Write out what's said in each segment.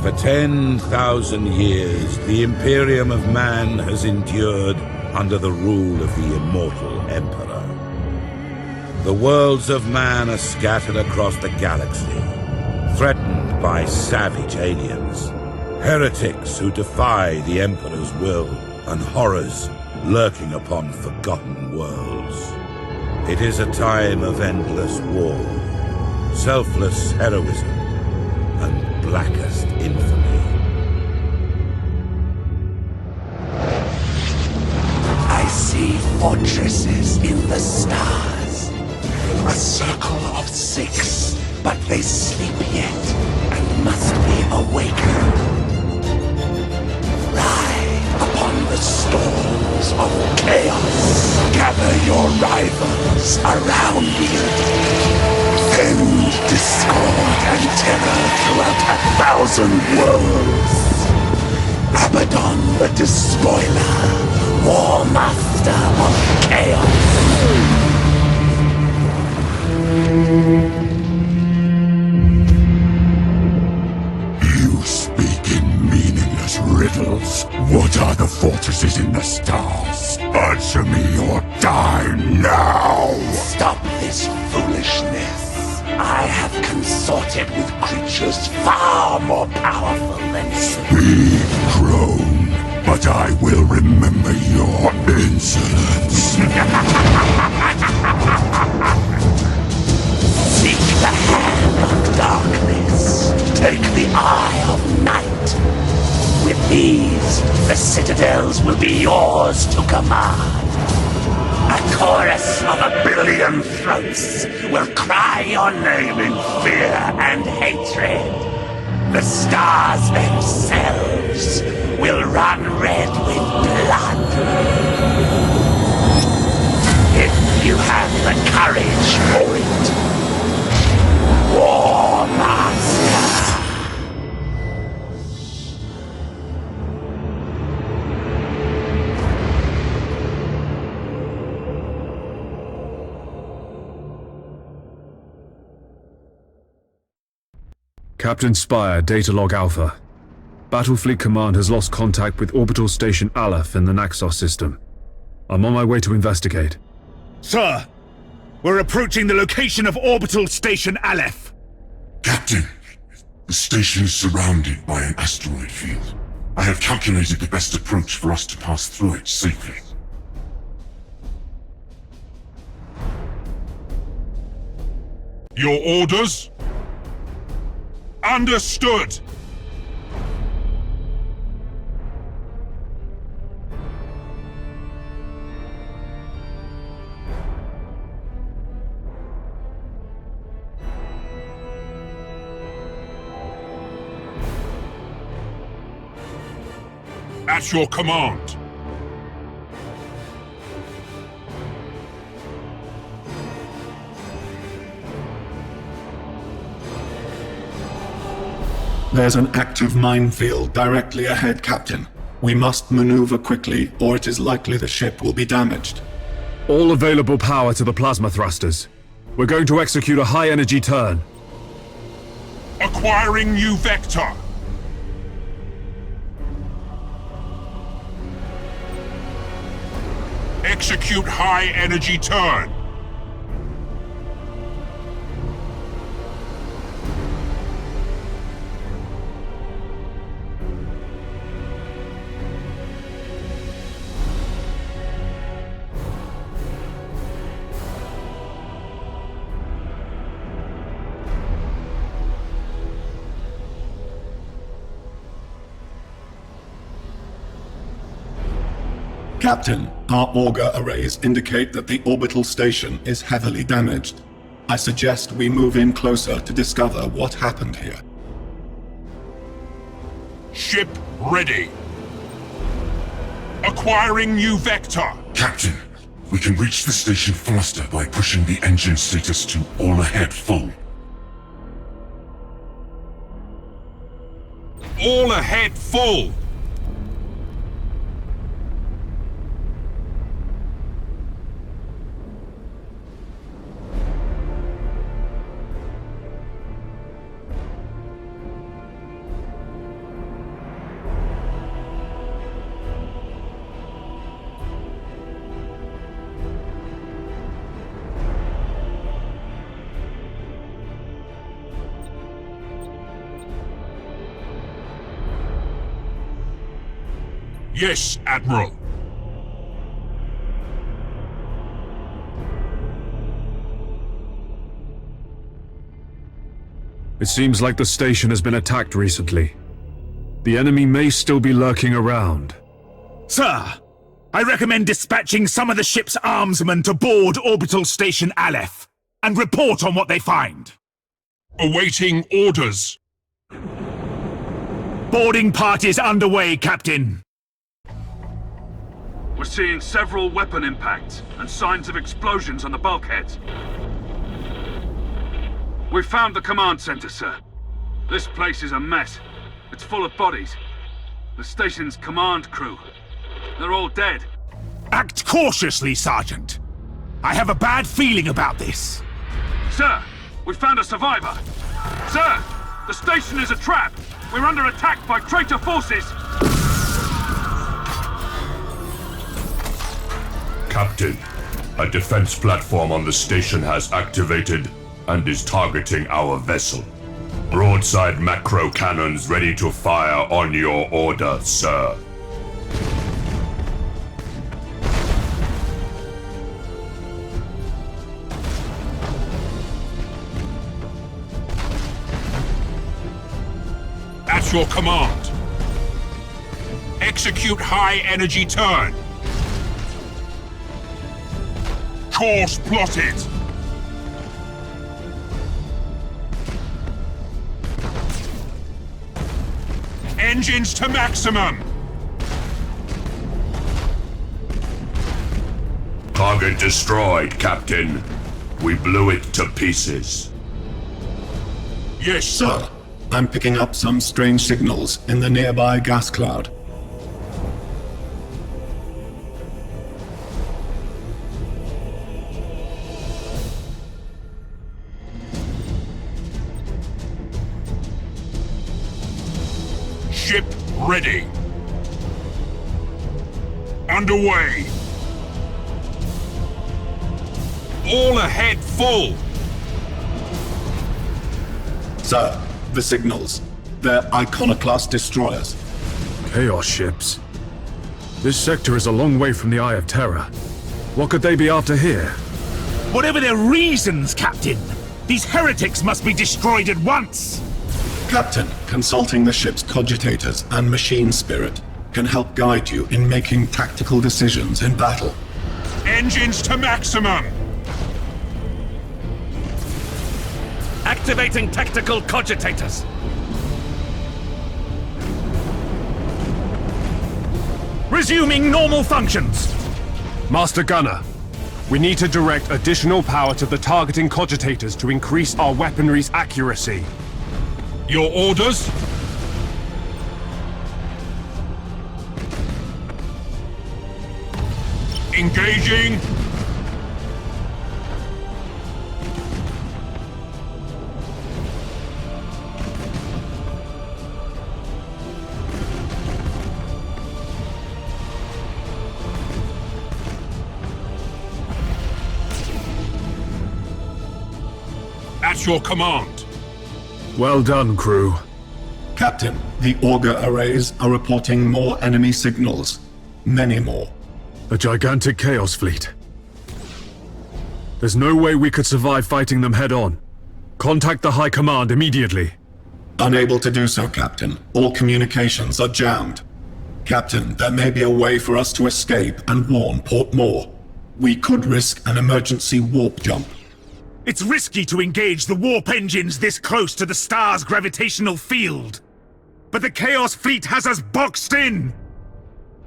For 10,000 years, the Imperium of Man has endured under the rule of the immortal Emperor. The worlds of man are scattered across the galaxy, threatened by savage aliens, heretics who defy the Emperor's will, and horrors lurking upon forgotten worlds. It is a time of endless war, selfless heroism, and blackest infamy. I see fortresses in the stars. A circle of 6, but they sleep yet and must be awakened. Ride upon the storms of chaos. Gather your rivals around you. Send discord and terror throughout 1,000 worlds. Abaddon the Despoiler, War Master of Chaos. You speak in meaningless riddles. What are the fortresses in the stars? Answer me or die now! Stop this foolishness. I have consorted with creatures far more powerful than you. Speak, crone, but I will remember your insolence. Seek the hand of darkness. Take the eye of night. With these, the citadels will be yours to command. A chorus of 1,000,000,000 throats will cry your name in fear and hatred. The stars themselves will run red with blood. If you have the courage for it. War Master. Captain Spire, Data Log Alpha. Battlefleet Command has lost contact with Orbital Station Aleph in the Naxos system. I'm on my way to investigate. Sir, we're approaching the location of Orbital Station Aleph. Captain, the station is surrounded by an asteroid field. I have calculated the best approach for us to pass through it safely. Your orders? Understood! At your command. There's an active minefield directly ahead, Captain. We must maneuver quickly, or it is likely the ship will be damaged. All available power to the plasma thrusters. We're going to execute a high-energy turn. Acquiring new vector. Execute high-energy turn. Captain, our auger arrays indicate that the orbital station is heavily damaged. I suggest we move in closer to discover what happened here. Ship ready. Acquiring new vector. Captain, we can reach the station faster by pushing the engine status to all ahead full. All ahead full. Yes, Admiral. It seems like the station has been attacked recently. The enemy may still be lurking around. Sir, I recommend dispatching some of the ship's armsmen to board Orbital Station Aleph and report on what they find. Awaiting orders. Boarding parties underway, Captain. We're seeing several weapon impacts and signs of explosions on the bulkheads. We found the command center, sir. This place is a mess. It's full of bodies. The station's command crew. They're all dead. Act cautiously, Sergeant. I have a bad feeling about this. Sir, we found a survivor. Sir, the station is a trap. We're under attack by traitor forces. Captain, a defense platform on the station has activated and is targeting our vessel. Broadside macro cannons ready to fire on your order, sir. At your command. Execute high energy turn. Course plotted. Engines to maximum! Target destroyed, Captain. We blew it to pieces. Yes, Sir, I'm picking up some strange signals in the nearby gas cloud. Ship ready. Underway. All ahead full. Sir, the signals. They're iconoclast destroyers. Chaos ships. This sector is a long way from the Eye of Terror. What could they be after here? Whatever their reasons, Captain, these heretics must be destroyed at once. Captain, consulting the ship's cogitators and machine spirit can help guide you in making tactical decisions in battle. Engines to maximum. Activating tactical cogitators. Resuming normal functions. Master Gunner, we need to direct additional power to the targeting cogitators to increase our weaponry's accuracy. Your orders? Engaging. At your command. Well done, crew. Captain, the auger arrays are reporting more enemy signals. Many more. A gigantic Chaos fleet. There's no way we could survive fighting them head-on. Contact the High Command immediately. Unable to do so, Captain. All communications are jammed. Captain, there may be a way for us to escape and warn Port Moore. We could risk an emergency warp jump. It's risky to engage the warp engines this close to the star's gravitational field. But the Chaos Fleet has us boxed in!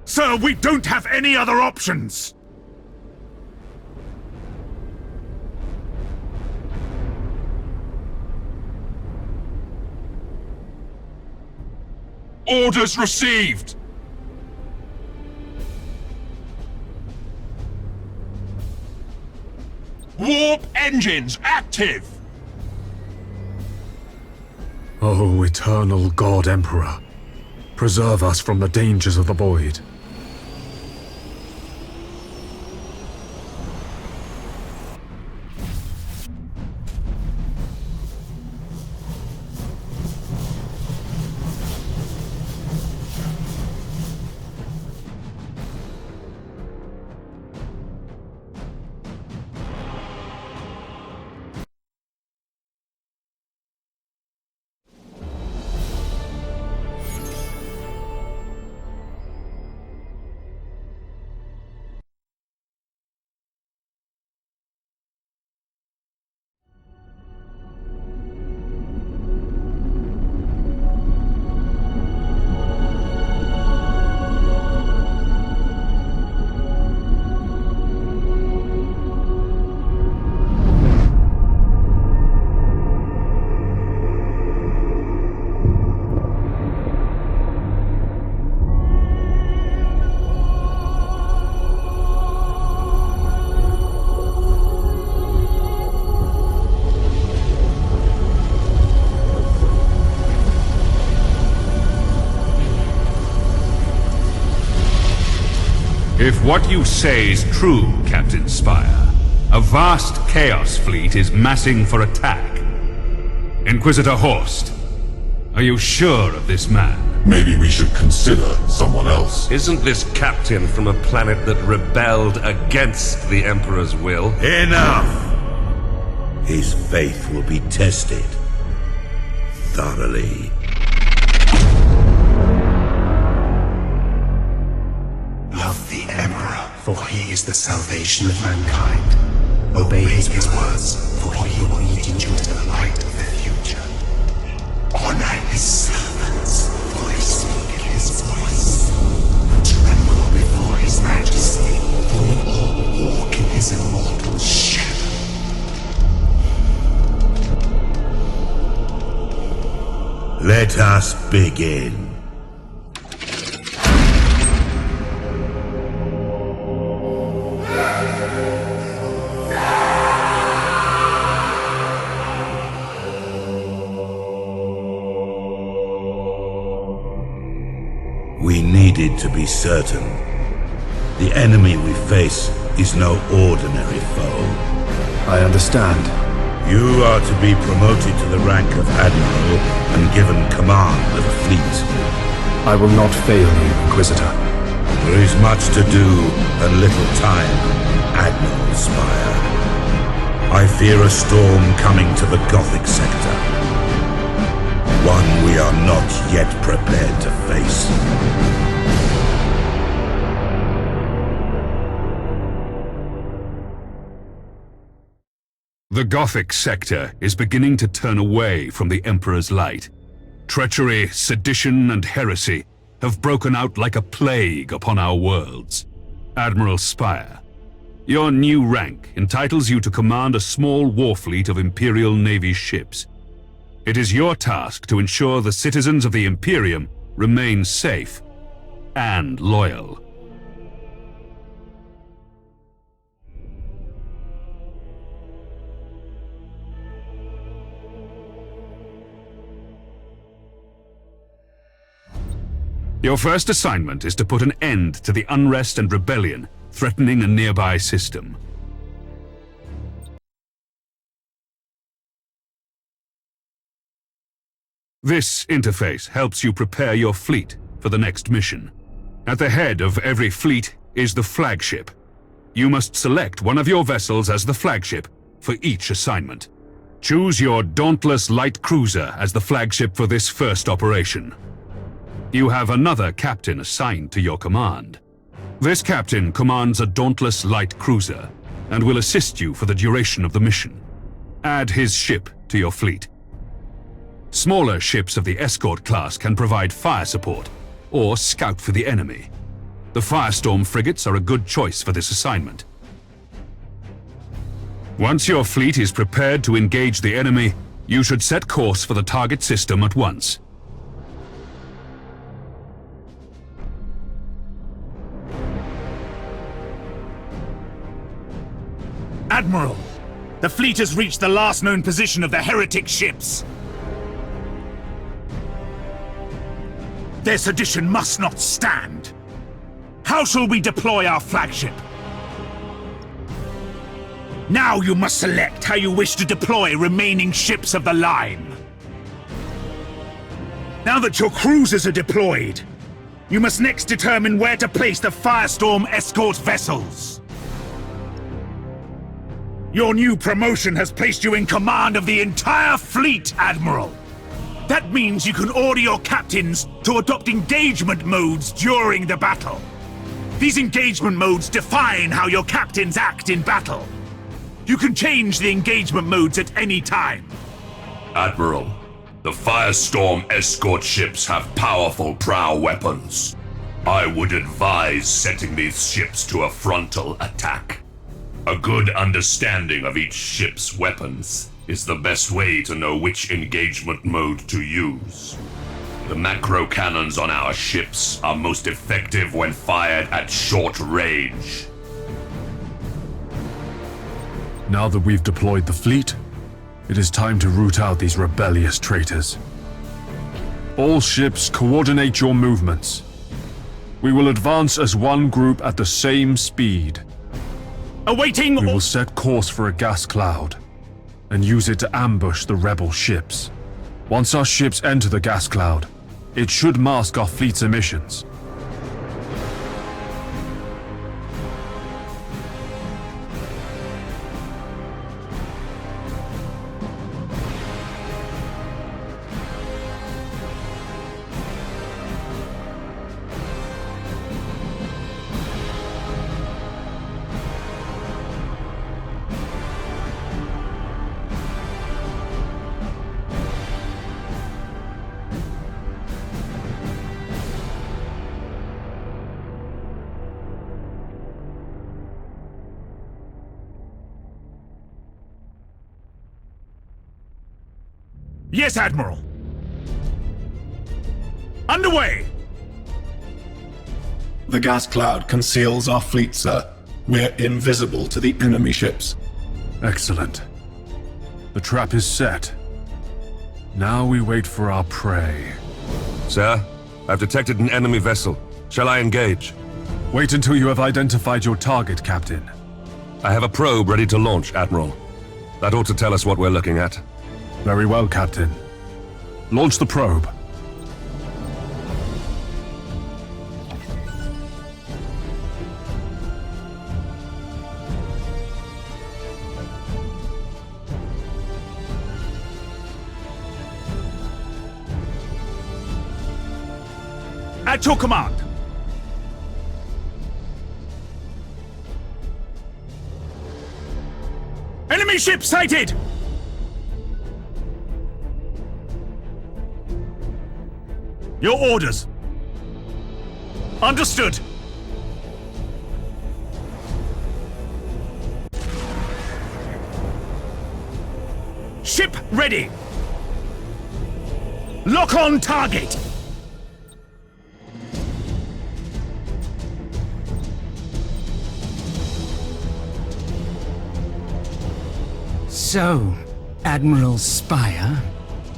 Sir, we don't have any other options! Orders received! Warp engines active! Oh, eternal God Emperor. Preserve us from the dangers of the void. If what you say is true, Captain Spire, a vast Chaos fleet is massing for attack. Inquisitor Horst, are you sure of this man? Maybe we should consider someone else. Isn't this captain from a planet that rebelled against the Emperor's will? Enough! His faith will be tested thoroughly. Love the Emperor, for he is the salvation of mankind. Obey his words, for he will lead you into the light of the future. Honor his servants, for they speak his voice. Tremble before his majesty, for we all walk in his immortal shadow. Let us begin. We needed to be certain. The enemy we face is no ordinary foe. I understand. You are to be promoted to the rank of Admiral and given command of a fleet. I will not fail you, Inquisitor. There is much to do and little time, Admiral Spire. I fear a storm coming to the Gothic sector. One we are not yet prepared to face. The Gothic sector is beginning to turn away from the Emperor's light. Treachery, sedition, and heresy have broken out like a plague upon our worlds. Admiral Spire, your new rank entitles you to command a small war fleet of Imperial Navy ships. It is your task to ensure the citizens of the Imperium remain safe and loyal. Your first assignment is to put an end to the unrest and rebellion threatening a nearby system. This interface helps you prepare your fleet for the next mission. At the head of every fleet is the flagship. You must select one of your vessels as the flagship for each assignment. Choose your Dauntless Light Cruiser as the flagship for this first operation. You have another captain assigned to your command. This captain commands a Dauntless Light Cruiser and will assist you for the duration of the mission. Add his ship to your fleet. Smaller ships of the escort class can provide fire support or scout for the enemy. The Firestorm frigates are a good choice for this assignment. Once your fleet is prepared to engage the enemy, you should set course for the target system at once. Admiral, the fleet has reached the last known position of the heretic ships. Their sedition must not stand. How shall we deploy our flagship? Now you must select how you wish to deploy remaining ships of the line. Now that your cruisers are deployed, you must next determine where to place the Firestorm escort vessels. Your new promotion has placed you in command of the entire fleet, Admiral. That means you can order your captains to adopt engagement modes during the battle. These engagement modes define how your captains act in battle. You can change the engagement modes at any time. Admiral, the Firestorm escort ships have powerful prow weapons. I would advise setting these ships to a frontal attack. A good understanding of each ship's weapons is the best way to know which engagement mode to use. The macro cannons on our ships are most effective when fired at short range. Now that we've deployed the fleet, it is time to root out these rebellious traitors. All ships, coordinate your movements. We will advance as one group at the same speed. Awaiting We will set course for a gas cloud and use it to ambush the rebel ships. Once our ships enter the gas cloud, it should mask our fleet's emissions. Yes, Admiral. Underway! The gas cloud conceals our fleet, sir. We're invisible to the enemy ships. Excellent. The trap is set. Now we wait for our prey. Sir, I've detected an enemy vessel. Shall I engage? Wait until you have identified your target, Captain. I have a probe ready to launch, Admiral. That ought to tell us what we're looking at. Very well, Captain. Launch the probe. At your command. Enemy ship sighted! Your orders. Understood. Ship ready. Lock on target. So, Admiral Spire,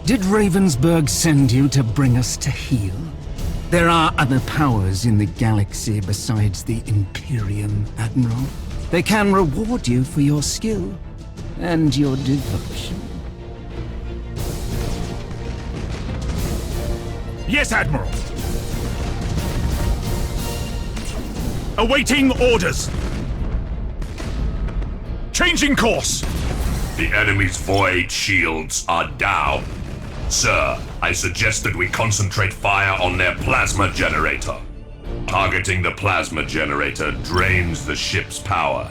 did Ravensburg send you to bring us to heel? There are other powers in the galaxy besides the Imperium, Admiral. They can reward you for your skill and your devotion. Yes, Admiral. Awaiting orders. Changing course. The enemy's void shields are down. Sir, I suggest that we concentrate fire on their plasma generator. Targeting the plasma generator drains the ship's power.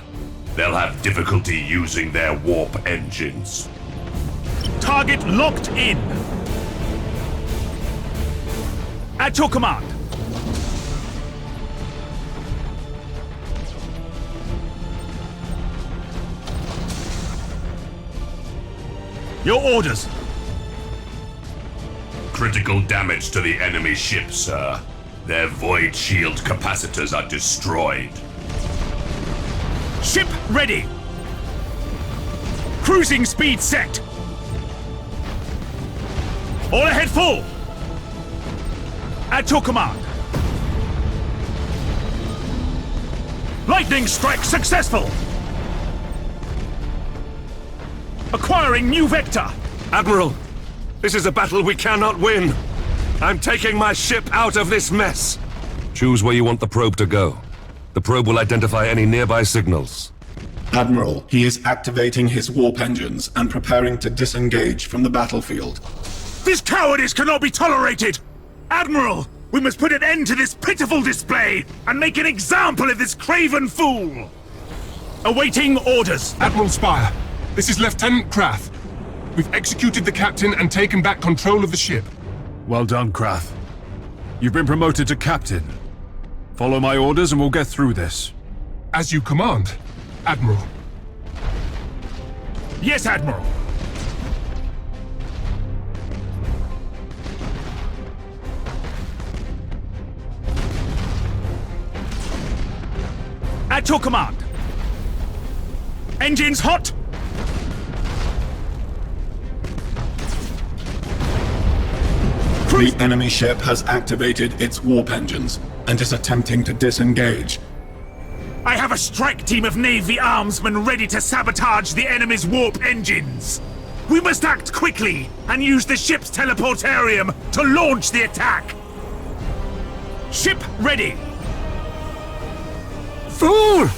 They'll have difficulty using their warp engines. Target locked in. At your command. Your orders. Critical damage to the enemy ship, sir. Their void shield capacitors are destroyed. Ship ready. Cruising speed set. All ahead full. At your command. Lightning strike successful. Acquiring new vector. Admiral, this is a battle we cannot win. I'm taking my ship out of this mess. Choose where you want the probe to go. The probe will identify any nearby signals. Admiral, he is activating his warp engines and preparing to disengage from the battlefield. This cowardice cannot be tolerated! Admiral, we must put an end to this pitiful display and make an example of this craven fool! Awaiting orders. Admiral Spire, this is Lieutenant Krath. We've executed the captain and taken back control of the ship. Well done, Krath. You've been promoted to captain. Follow my orders and we'll get through this. As you command, Admiral. Yes, Admiral. At your command. Engines hot. The enemy ship has activated its warp engines and is attempting to disengage. I have a strike team of Navy armsmen ready to sabotage the enemy's warp engines. We must act quickly and use the ship's teleportarium to launch the attack. Ship ready. Fool!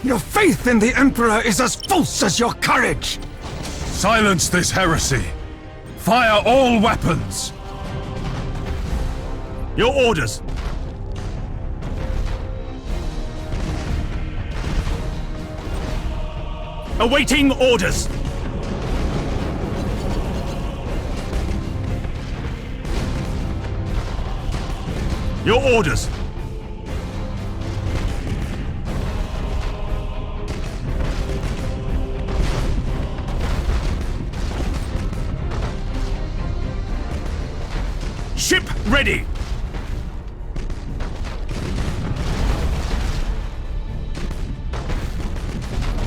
Your faith in the Emperor is as false as your courage! Silence this heresy! Fire all weapons! Your orders. Awaiting orders. Your orders. Ship ready.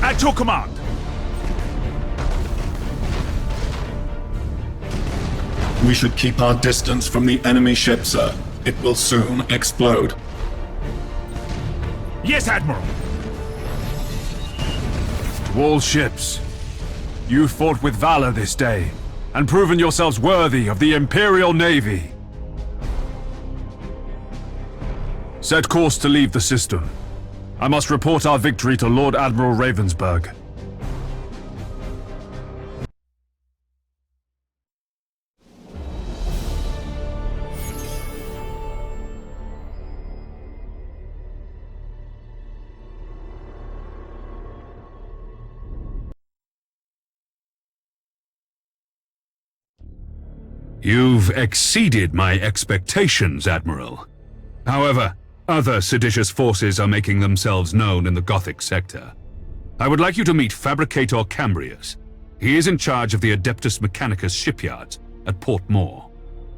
At your command. We should keep our distance from the enemy ship, sir. It will soon explode. Yes, Admiral. To all ships, you fought with valor this day, and proven yourselves worthy of the Imperial Navy. Set course to leave the system. I must report our victory to Lord Admiral Ravensburg. You've exceeded my expectations, Admiral. However, other seditious forces are making themselves known in the Gothic sector. I would like you to meet Fabricator Cambrius. He is in charge of the Adeptus Mechanicus shipyards at Port Moore.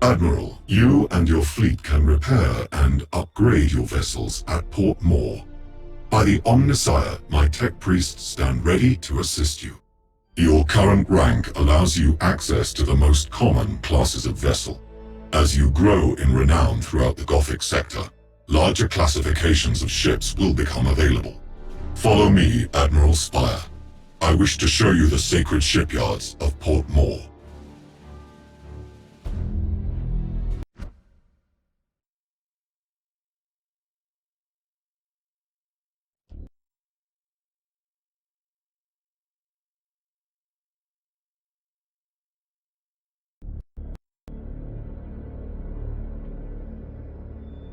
Admiral, you and your fleet can repair and upgrade your vessels at Port Moore. By the Omnissiah, my tech priests stand ready to assist you. Your current rank allows you access to the most common classes of vessel. As you grow in renown throughout the Gothic sector, larger classifications of ships will become available. Follow me, Admiral Spire. I wish to show you the sacred shipyards of Port Moore.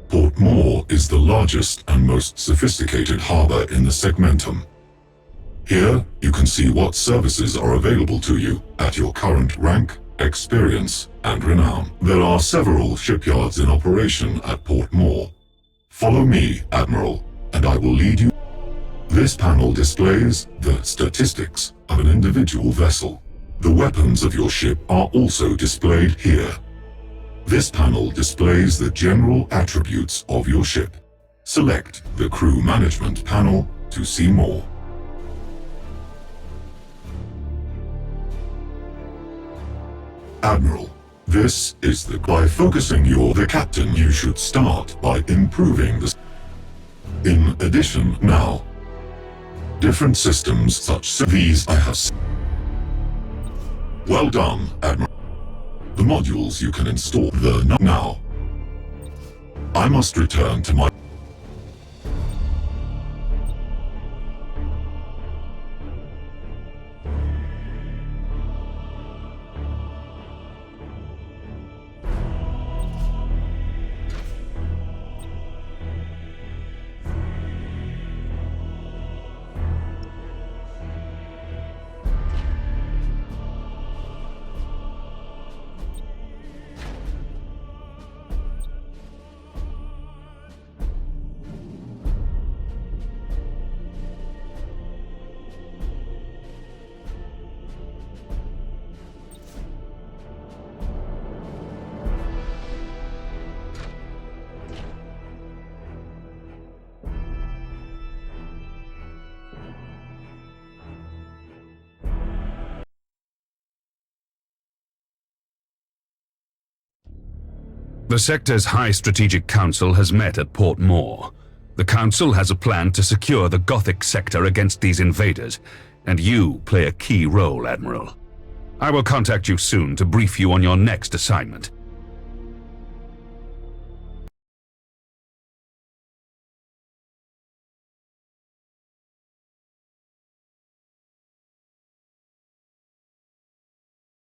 Port Moore is the largest and most sophisticated harbor in the Segmentum. Here, you can see what services are available to you at your current rank, experience, and renown. There are several shipyards in operation at Port Moore. Follow me, Admiral, and I will lead you. This panel displays the statistics of an individual vessel. The weapons of your ship are also displayed here. This panel displays the general attributes of your ship. Select the Crew Management panel to see more. Admiral, this is by focusing the captain, you should start by improving the. In addition, now, different systems such as these I have. Well done, Admiral. The modules you can install now. I must return to my. The sector's High Strategic Council has met at Port Moore. The Council has a plan to secure the Gothic sector against these invaders, and you play a key role, Admiral. I will contact you soon to brief you on your next assignment.